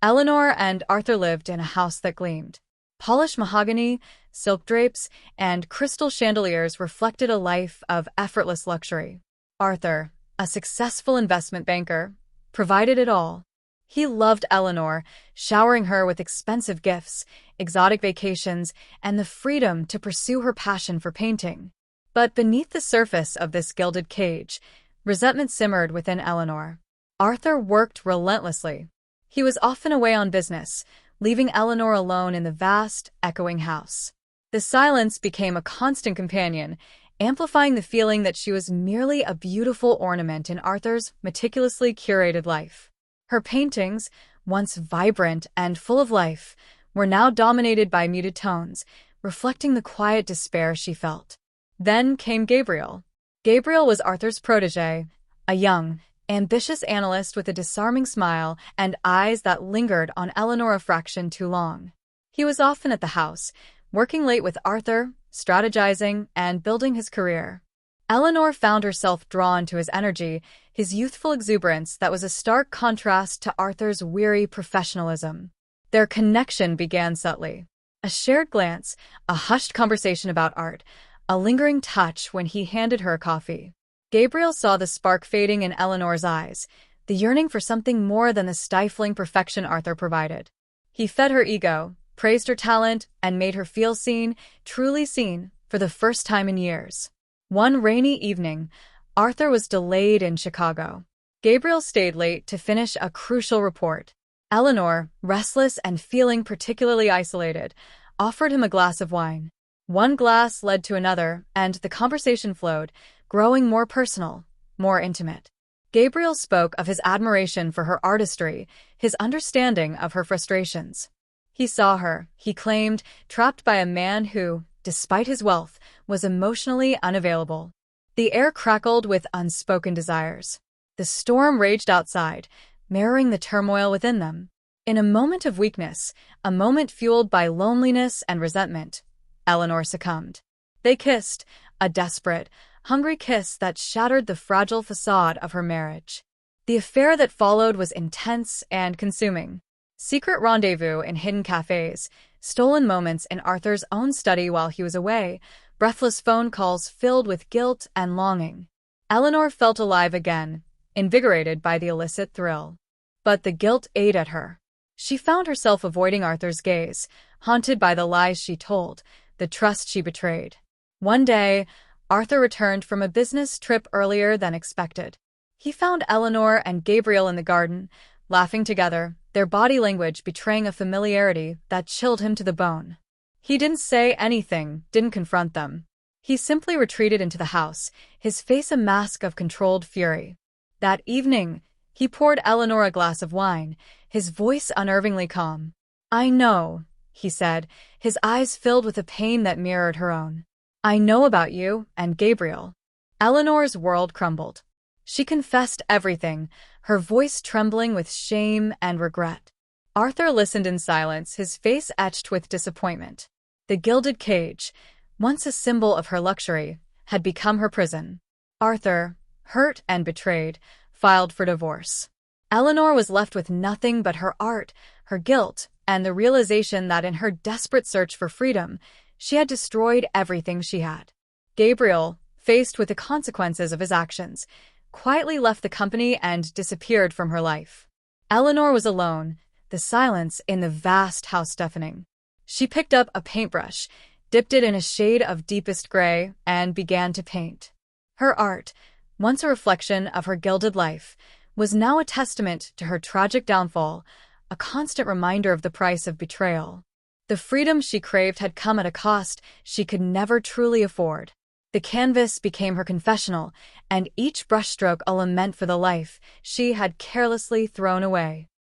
Eleanor and Arthur lived in a house that gleamed. Polished mahogany, silk drapes, and crystal chandeliers reflected a life of effortless luxury. Arthur, a successful investment banker, provided it all. He loved Eleanor, showering her with expensive gifts, exotic vacations, and the freedom to pursue her passion for painting. But beneath the surface of this gilded cage, resentment simmered within Eleanor. Arthur worked relentlessly. He was often away on business, leaving Eleanor alone in the vast, echoing house. The silence became a constant companion, amplifying the feeling that she was merely a beautiful ornament in Arthur's meticulously curated life. Her paintings, once vibrant and full of life, were now dominated by muted tones, reflecting the quiet despair she felt. Then came Gabriel. Gabriel was Arthur's protégé, a young, ambitious analyst with a disarming smile and eyes that lingered on Eleanor a fraction too long. He was often at the house, working late with Arthur, strategizing, and building his career. Eleanor found herself drawn to his energy, his youthful exuberance that was a stark contrast to Arthur's weary professionalism. Their connection began subtly. A shared glance, a hushed conversation about art, a lingering touch when he handed her a coffee. Gabriel saw the spark fading in Eleanor's eyes, the yearning for something more than the stifling perfection Arthur provided. He fed her ego, praised her talent, and made her feel seen, truly seen, for the first time in years. One rainy evening, Arthur was delayed in Chicago. Gabriel stayed late to finish a crucial report. Eleanor, restless and feeling particularly isolated, offered him a glass of wine. One glass led to another, and the conversation flowed, growing more personal, more intimate. Gabriel spoke of his admiration for her artistry, his understanding of her frustrations. He saw her, he claimed, trapped by a man who, despite his wealth, was emotionally unavailable. The air crackled with unspoken desires. The storm raged outside, mirroring the turmoil within them. In a moment of weakness, a moment fueled by loneliness and resentment, Eleanor succumbed. They kissed, a desperate, hungry kiss that shattered the fragile facade of her marriage. The affair that followed was intense and consuming. Secret rendezvous in hidden cafes, stolen moments in Arthur's own study while he was away, breathless phone calls filled with guilt and longing. Eleanor felt alive again, invigorated by the illicit thrill. But the guilt ate at her. She found herself avoiding Arthur's gaze, haunted by the lies she told, the trust she betrayed. One day, Arthur returned from a business trip earlier than expected. He found Eleanor and Gabriel in the garden, laughing together, their body language betraying a familiarity that chilled him to the bone. He didn't say anything, didn't confront them. He simply retreated into the house, his face a mask of controlled fury. That evening, he poured Eleanor a glass of wine, his voice unnervingly calm. "I know," he said, his eyes filled with a pain that mirrored her own. "I know about you and Gabriel." Eleanor's world crumbled. She confessed everything, her voice trembling with shame and regret. Arthur listened in silence, his face etched with disappointment. The gilded cage, once a symbol of her luxury, had become her prison. Arthur, hurt and betrayed, filed for divorce. Eleanor was left with nothing but her art, her guilt, and the realization that in her desperate search for freedom, she had destroyed everything she had. Gabriel, faced with the consequences of his actions, quietly left the company and disappeared from her life. Eleanor was alone, the silence in the vast house deafening. She picked up a paintbrush, dipped it in a shade of deepest gray, and began to paint. Her art, once a reflection of her gilded life, was now a testament to her tragic downfall, a constant reminder of the price of betrayal. The freedom she craved had come at a cost she could never truly afford. The canvas became her confessional, and each brushstroke a lament for the life she had carelessly thrown away.